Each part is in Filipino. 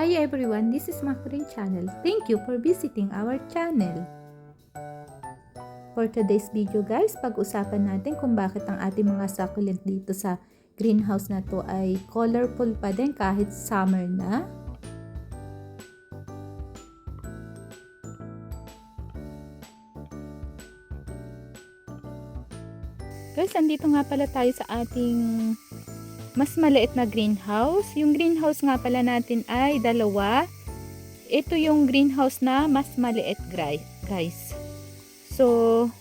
Hi everyone, this is Makurin channel. Thank you for visiting our channel. For today's video guys, pag-usapan natin kung bakit ang ating mga succulent dito sa greenhouse na to ay colorful pa din kahit summer na. Guys, andito nga pala tayo sa ating mas maliit na greenhouse. Yung greenhouse nga pala natin ay dalawa. Ito yung greenhouse na mas maliit guys. So,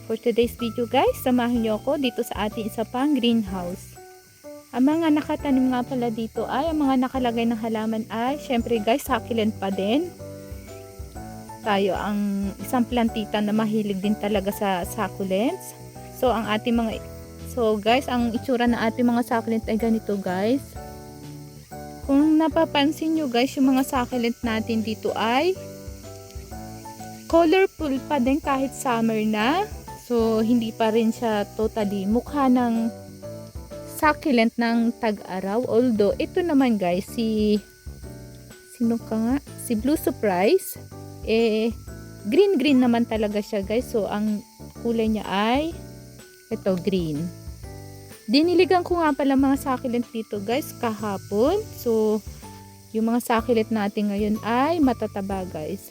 for today's video guys, samahan nyo ako dito sa ating isa pang greenhouse. Ang mga nakatanim nga pala dito ay, ang mga nakalagay na halaman ay, syempre guys, succulent pa din. Tayo ang isang plantita na mahilig din talaga sa succulents. So, guys, ang itsura na ating mga succulent ay ganito guys. Kung napapansin nyo guys, yung mga succulent natin dito ay colorful pa din kahit summer na. So, hindi pa rin siya totally mukha ng succulent ng tag-araw. Although, ito naman guys, si Blue Surprise, green naman talaga siya guys. So, ang kulay niya ay ito, green. Diniligan ko nga pala mga succulent dito guys kahapon. So, yung mga succulent natin ngayon ay matataba guys.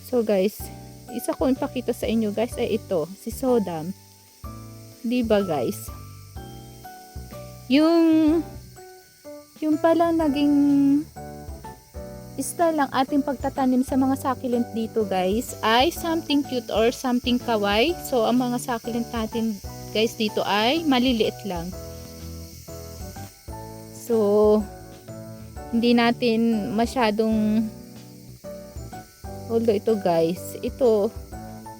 So guys, isa ko ipakita sa inyo guys ay ito, si Sodam. Diba guys? Yung palang naging style lang ating pagtatanim sa mga succulent dito guys ay something cute or something kawaii. So, ang mga succulent natin guys dito ay maliliit lang. So, hindi natin masyadong, although ito guys, ito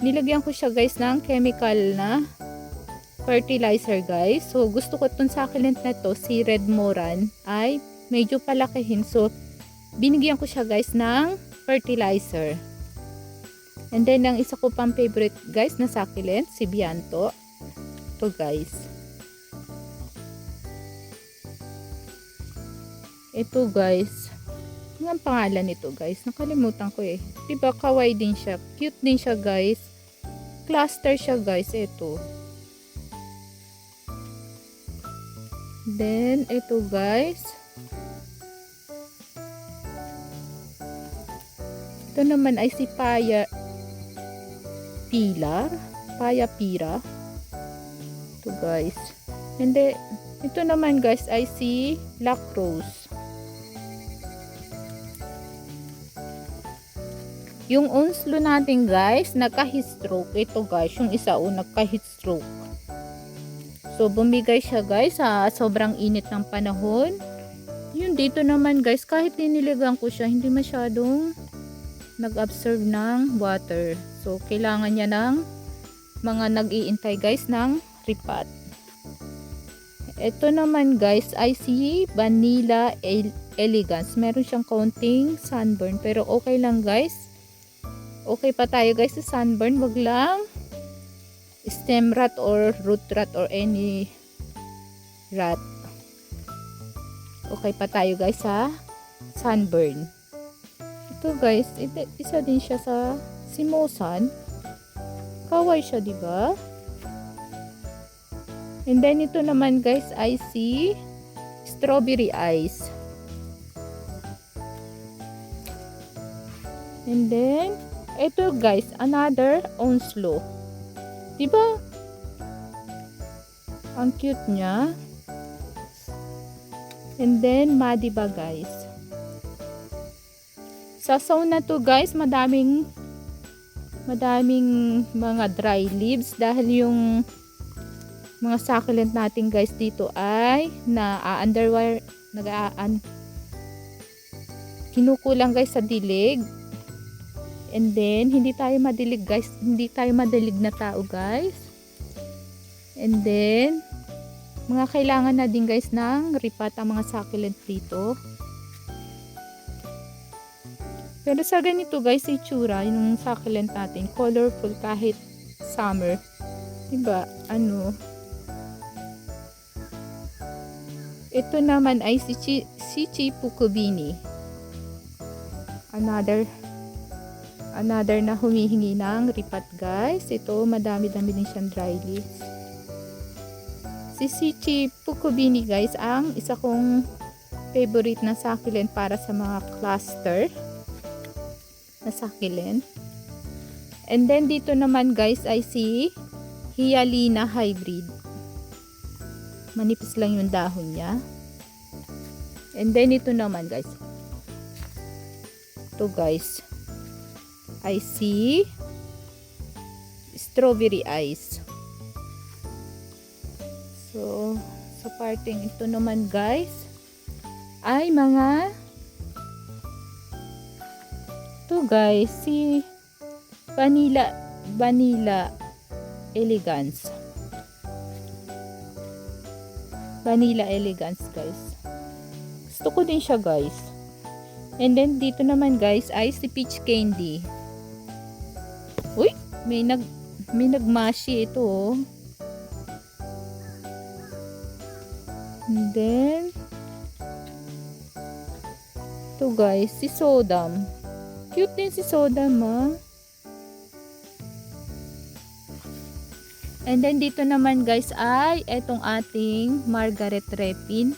nilagyan ko siya guys ng chemical na fertilizer guys. So, gusto ko itong succulent na to, si Red Moran, ay medyo palakihin. So, binigyan ko siya guys ng fertilizer. And then, ang isa ko pang favorite guys na succulent, si Bianto. Ito guys. Ito guys. Ano ang pangalan nito guys? Nakalimutan ko eh. Diba kawaii din siya. Cute din siya guys. Cluster siya guys. Ito. Then, ito guys. Ito naman ay si Paya Pira. Ito guys. And then, ito naman guys ay si Black Rose. Yung onslow natin guys, nagka-heat stroke. Ito guys, yung isa nagka-heat stroke. So, bumigay siya guys sa sobrang init ng panahon. Yung dito naman guys, kahit diniligan ko siya, hindi masyadong nag-absorb ng water. So, kailangan niya ng mga nag-iintay guys ng ripat. Ito naman guys ay si Vanilla Elegance. Meron siyang kaunting sunburn pero okay lang guys. Okay pa tayo guys sa sunburn. Wag lang stem rot or root rot or any rot. Okay pa tayo guys sa sunburn. Ito guys, isa din siya sa Simosan. Kawaii siya, diba? And then ito naman guys ay si Strawberry Ice. And then ito guys, another onslow. Diba? Ang cute niya. And then Madiba guys. Sa zone na to guys, madaming mga dry leaves dahil yung mga succulent natin guys dito ay kinukulang guys sa dilig. And then hindi tayo madilig guys, hindi tayo madilig na tao guys. And then mga kailangan na din guys ng ripat ang mga succulent dito. Pero sa ganito guys, itsura yung succulent natin, colorful kahit summer. Diba? Ito naman ay si Chipukubini. another na humihingi ng ripat guys. Ito madami-dami din siyang dry leaves. Si Sichi Pukubini guys ang isa kong favorite na succulent para sa mga cluster na succulent. And then dito naman guys ay si Hyalina hybrid. Manipis lang yung dahon niya. And then ito naman guys. Ito guys I see strawberry ice. So sa parting ito naman guys ay mga ito guys si vanilla elegance guys. Gusto ko din siya guys. And then dito naman guys ay si peach candy. Uy, may nagmashi ito oh. And then ito guys si Sodam. Cute din si Sodam ah. And then dito naman guys ay etong ating Margaret Repin.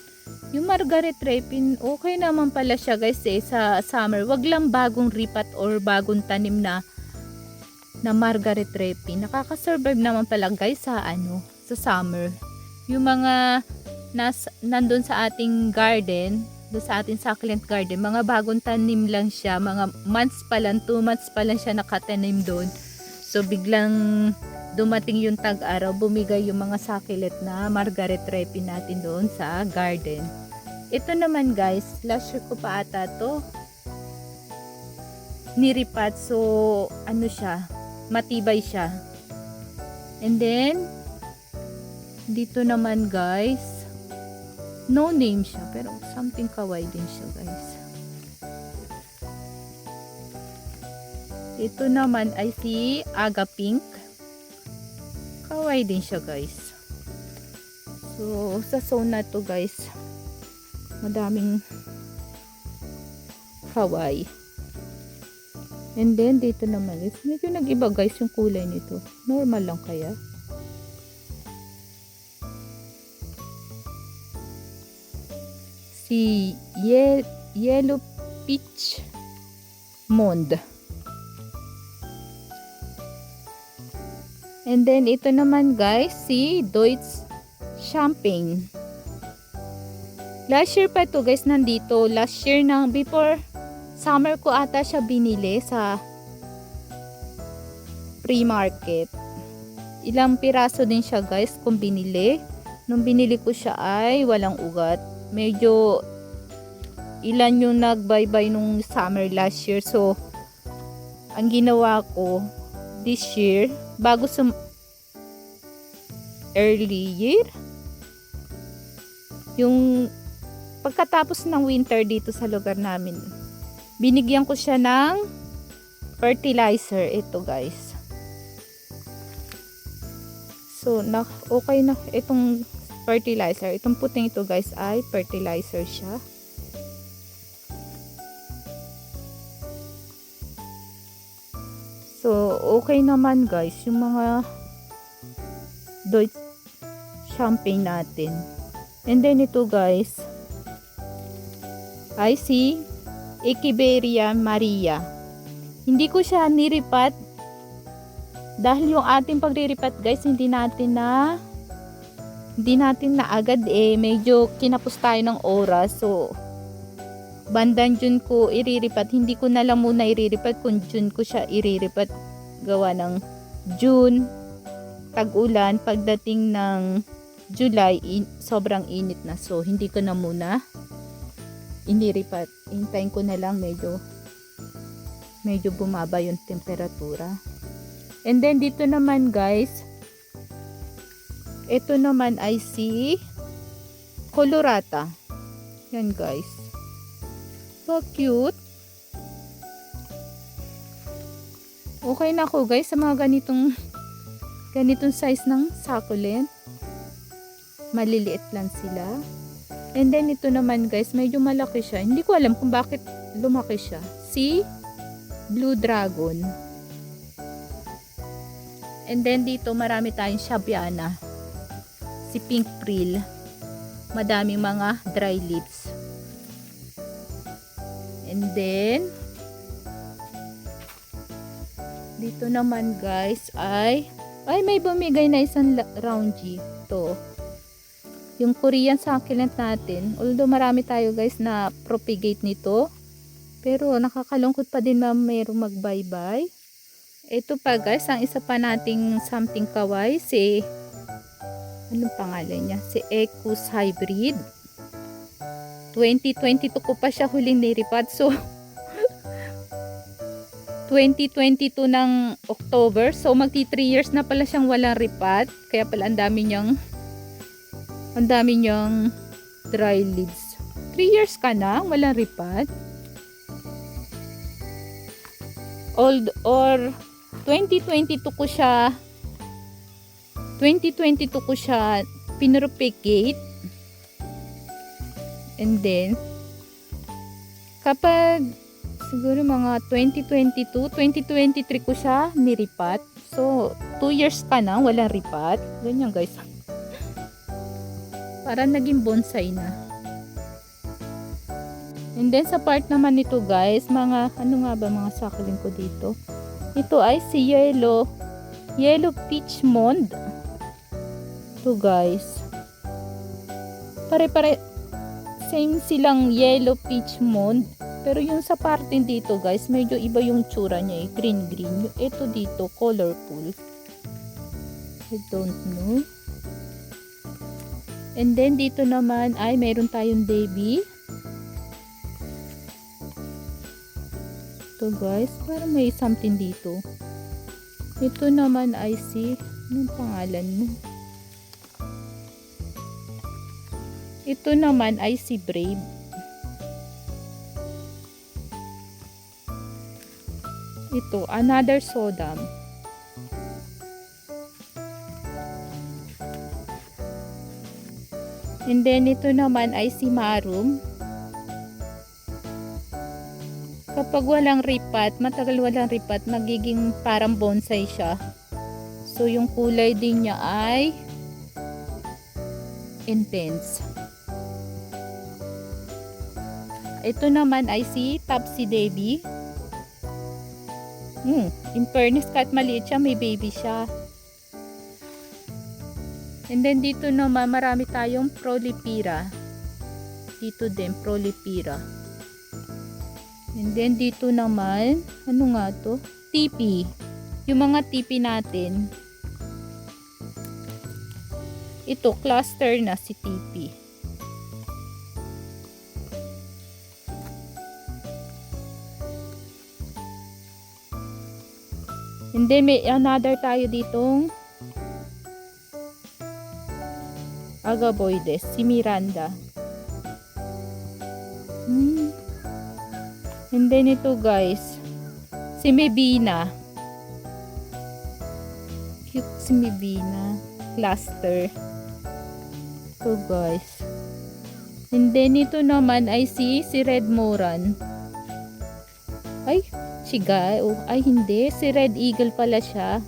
Yung Margaret Repin, okay naman pala siya guys sa summer. Wag lang bagong ripat or bagong tanim na Margaret Repin. Nakaka-survive naman pala guys sa sa summer. Yung mga nandun sa ating garden, doon sa ating succulent garden, mga bagong tanim lang siya. Mga months pa lang, 2 months pa lang siya nakatanim doon. So biglang dumating yung tag-araw, bumigay yung mga succulent na Margaret Repin natin doon sa garden. Ito naman guys, last year ko pa ata to niripat. So siya, matibay siya. And then dito naman guys, no name siya pero something kawaii din siya guys. Ito naman ay si Aga Pink. Kawaii din siya guys. So sa zone na to guys, madaming kawaii. And then dito naman is medyo nag-iba guys yung kulay nito. Normal lang kaya? Si Yellow Peach Monde. And then ito naman guys si Deutsche Champagne. Last year pa ito guys nandito. Last year before summer ko ata siya binili sa pre-market. Ilang piraso din siya guys kung binili. Nung binili ko siya ay walang ugat. Medyo ilan yung nagbaybay nung summer last year. So ang ginawa ko this year, bago sa early year, yung pagkatapos ng winter dito sa lugar namin, binigyan ko siya ng fertilizer. Ito guys. So okay na itong fertilizer. Itong puting ito guys ay fertilizer siya. So okay naman guys yung mga Deutsche Champagne natin. And then ito guys ay si Echeveria Maria. Hindi ko siya niripat dahil yung ating pagriripat guys hindi natin na agad medyo kinapos tayo ng oras. So bandang June ko iriripat. Hindi ko na lang muna iriripat kung June ko siya iriripat. Gawa ng June tag-ulan, pagdating ng July sobrang init na. So hindi ko na muna iniripat. Hintayin ko na lang medyo bumaba yung temperatura. And then dito naman guys, ito naman ay si Colorata. Yan guys. So cute. Okay na ako guys sa mga ganitong size ng succulent. Maliliit lang sila. And then ito naman guys, medyo malaki siya. Hindi ko alam kung bakit lumaki siya. Si Blue Dragon. And then dito marami tayong Shabiana. Si Pink Prill. Madaming mga dry leaves. And then dito naman guys ay may bumigay na isang round G. Ito. Yung Korean succulent natin. Although marami tayo guys na propagate nito. Pero nakakalungkot pa din na mayroong mag-bye-bye. Ito pa guys, ang isa pa nating something kaway. Si, anong pangalan niya? Si Ecus Hybrid. 2022 ko pa siya huling niripad. So, 2022 ng October. So, magti 3 years na pala siyang walang ripat. Kaya pala ang dami niyang dry leaves. 3 years ka na walang ripat. Or 2022 ko siya pinropagate. And then kapag siguro mga 2023 ko siya niripat. So 2 years ka na walang ripat. Ganyan guys. Para naging bonsai na. And then sa part naman nito guys, mga mga succulent ko dito. Ito ay si Yellow Peach Mond. Ito guys. Pare-pare same silang Yellow Peach Mond. Pero yung sa parte dito guys, medyo iba yung tsura niya, green. Ito dito colorful. I don't know. And then dito naman ay mayroon tayong baby. Ito guys, parang may something dito. Ito naman ay si, anong pangalan mo? Ito naman ay si Brave. Ito, another Sodam. And then ito naman ay si Marum. Kapag walang ripat, matagal walang ripat, magiging parang bonsai siya. So yung kulay din niya ay intense. Ito naman ay si Topsy Baby. In fairness, kahit maliit siya, may baby siya. And then dito naman marami tayong Prolipira. Dito din Prolipira. And then dito naman, ano nga to? TP. Yung mga TP natin. Ito cluster na si TP. And then may another tayo ditong Agaboides, si Miranda. And then ito guys, si Mebina. Cute si Mebina. Cluster. Ito guys. And then ito naman ay si Red Moran. Ay, ay hindi. Si Red Eagle pala siya.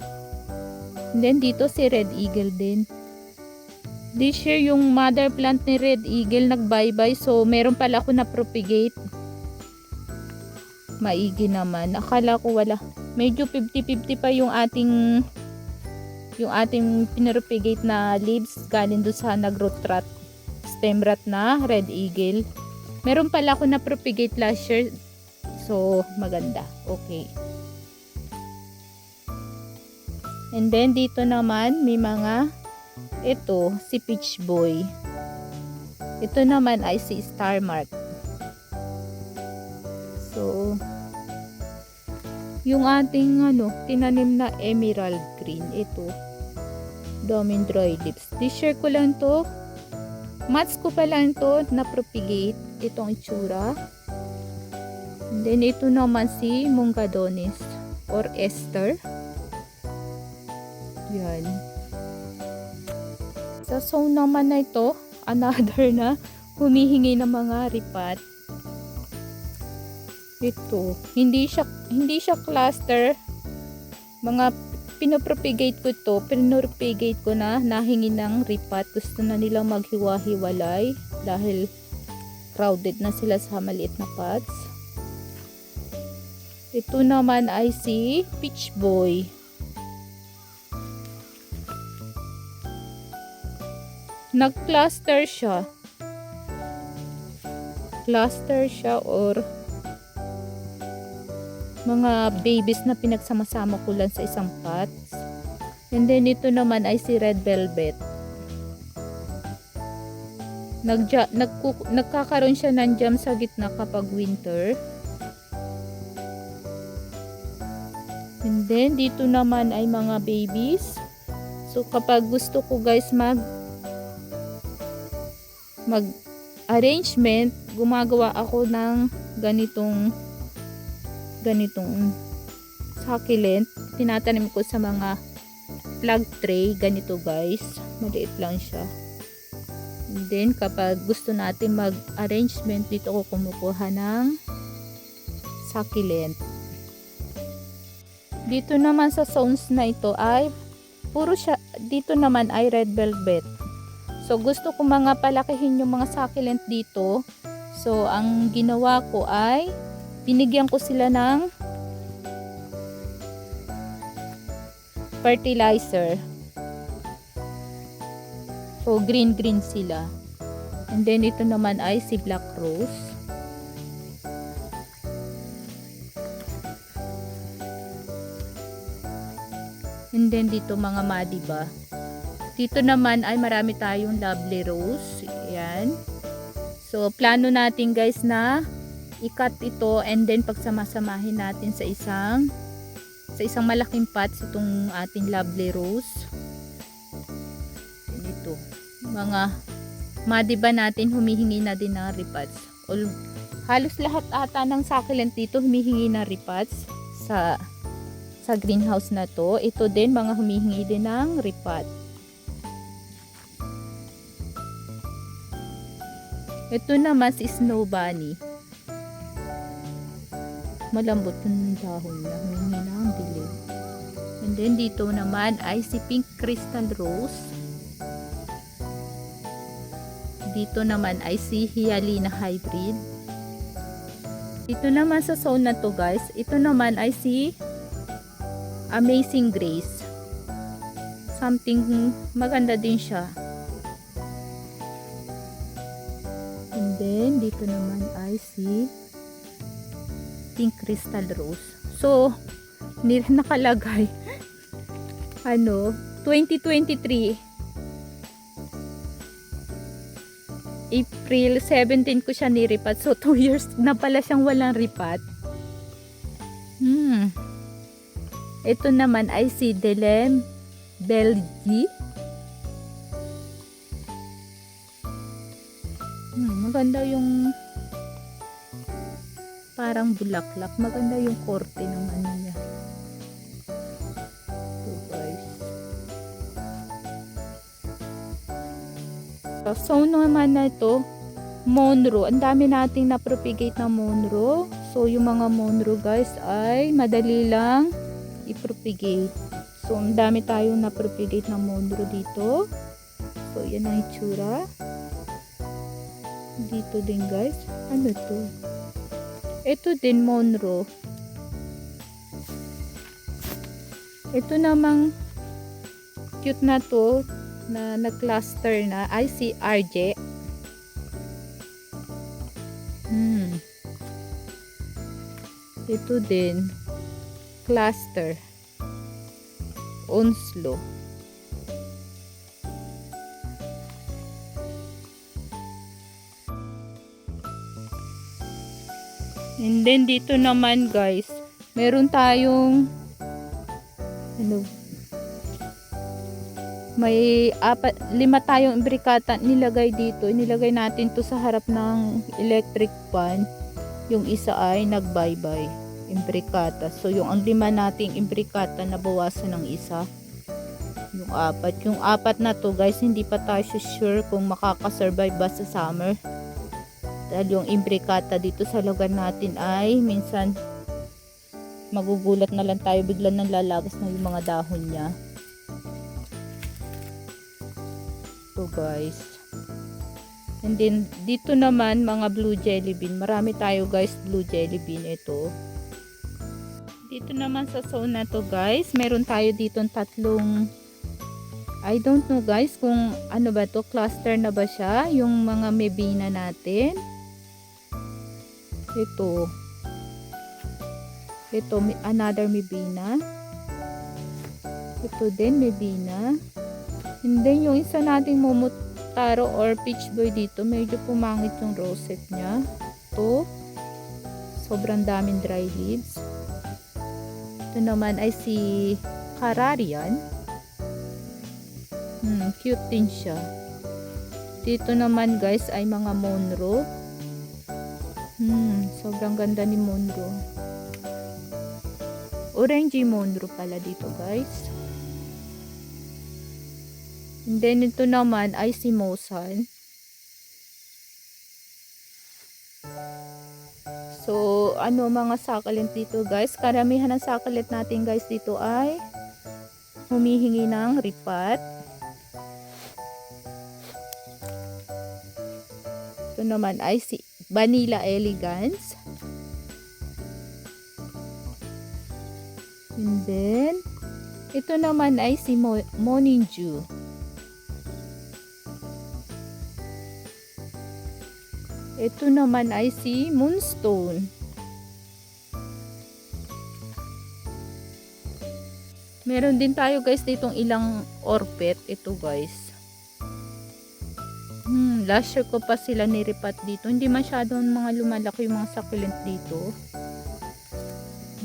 And then dito si Red Eagle din. This year yung mother plant ni Red Eagle nag-bye-bye. So meron pala ako na propagate. Maigi naman. Akala ko wala. Medyo 50-50 pa yung ating pinropagate na leaves galing doon sa nag-root rot stem rot na Red Eagle. Meron pala ako na propagate last year. So maganda. Okay. And then dito naman may mga ito si Peach Boy. Ito naman ay si Star Mark. So yung ating tinanim na emerald green, ito daming dry leaves. This year ko lang to, mats ko pa lang to na propagate. Itong itsura. And then ito naman si Mungadonis or Esther. Yan. Sa zone naman na ito, another na humihingi ng mga ripat. Ito, hindi siya cluster. Mga pinopropagate ko to, pinopropagate ko na nahingi ng ripat. Gusto na nilang maghiwa-hiwalay dahil crowded na sila sa maliit na pots. Ito naman ay si Peach Boy. Nag-cluster siya. Cluster siya or mga babies na pinagsama-sama ko lang sa isang pots. And then ito naman ay si Red Velvet. Nagkakaroon siya ng jam sa gitna kapag winter. And then dito naman ay mga babies. So kapag gusto ko guys mag arrangement, gumagawa ako ng ganitong succulent. Tinatanim ko sa mga plug tray, ganito guys. Maliit lang siya. And then kapag gusto natin mag arrangement, dito ko kumukuha ng succulent. Dito naman sa zones na ito ay puro siya, dito naman ay red velvet. So gusto ko mga palakihin yung mga succulent dito. So ang ginawa ko ay binigyan ko sila ng fertilizer. So green sila. And then ito naman ay si black rose. And then dito mga madiba. Dito naman ay marami tayong lovely rose. Ayan. So plano natin guys na i-cut ito and then pagsama-samahin natin sa isang malaking pots itong ating lovely rose. Dito. Mga madiba natin humihingi na din ng repats. Halos lahat ata ng succulent dito humihingi ng repats sa greenhouse na to. Ito din mga humihingi din ng ripat. Ito naman si Snow Bunny. Malambot yung dahon na humihingi ng dilim. And then dito naman ay si Pink Crystal Rose. Dito naman ay si Hyalina Hybrid. Dito naman sa zone na to guys, ito naman ay si Amazing Grace. Something maganda din siya. And then dito naman ay si Pink Crystal Rose. So nakalagay 2023 April 17 ko siya niripat. So 2 years na pala siyang walang ripat. Ito naman ay si Delem Belgi. Maganda yung parang bulaklak. Maganda yung korte ng ano niya. So guys. So naman na ito, Monroe. Ang dami nating na-propagate na Monroe. So yung mga Monroe guys ay madali lang i-propagate. So ang dami tayong na-propagate na Monroe dito. So yan ang itsura. Dito din guys. Ano to? Ito din Monroe. Ito namang cute na to na nag-cluster na ay si RJ. Ito din cluster Onslow. And then dito naman guys, meron tayong may 5 tayong imbrikata nilagay dito. Inilagay natin to sa harap ng electric fan. Yung isa ay nagbaybay imbrikata. So yung ang 5 nating imbrikata nabawasan ng isa. Yung 4. Yung 4 na to guys, hindi pa tayo sure kung makakasurvive ba sa summer. Dahil yung imbricata dito sa lugar natin ay minsan magugulat na lang tayo, bigla nang lalabas na yung mga dahon niya. So guys. And then dito naman mga blue jelly bean. Marami tayo guys blue jelly bean ito. Dito naman sa zone na to guys, meron tayo ditong tatlong, I don't know guys kung ano ba to, cluster na ba siya, yung mga mebina natin. Ito another mebina. Ito din mebina. And then yung isa nating momotaro or peach boy dito, medyo pumangit yung rosette niya. Ito, sobrang daming dry leaves. Ito naman ay si Carrarian. Cute din siya. Dito naman guys ay mga Monroe. Sobrang ganda ni Monroe. Orangey Monroe pala dito guys. And then ito naman ay si Mosan. So mga succulent dito guys, karamihan ng succulent natin guys dito ay humihingi ng ripat. Ito naman ay si Vanilla Elegance. And then ito naman ay si Morning Dew. Ito naman ay si Moonstone. Meron din tayo guys ditong ilang orpet. Ito guys. Last year ko pa sila niripat dito. Hindi masyadong mga lumalaki yung mga succulent dito.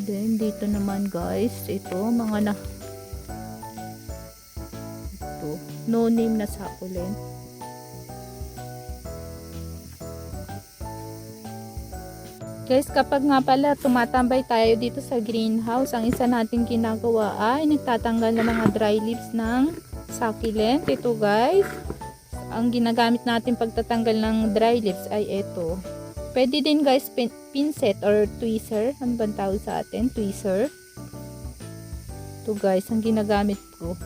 Then dito naman guys, ito mga no name na succulent. Guys, kapag nga pala tumatambay tayo dito sa greenhouse, ang isa nating ginagawa ay nagtatanggal ng mga dry leaves ng succulent. Ito guys, ang ginagamit natin pagtatanggal ng dry leaves ay ito. Pwede din guys pinset or tweezer. Ano bang tawag sa atin? Tweezer. Ito guys, ang ginagamit ko.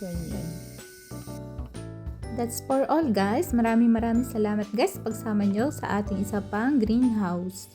Ganyan. That's for all guys. Maraming salamat guys pagsama nyo sa ating isa pang greenhouse.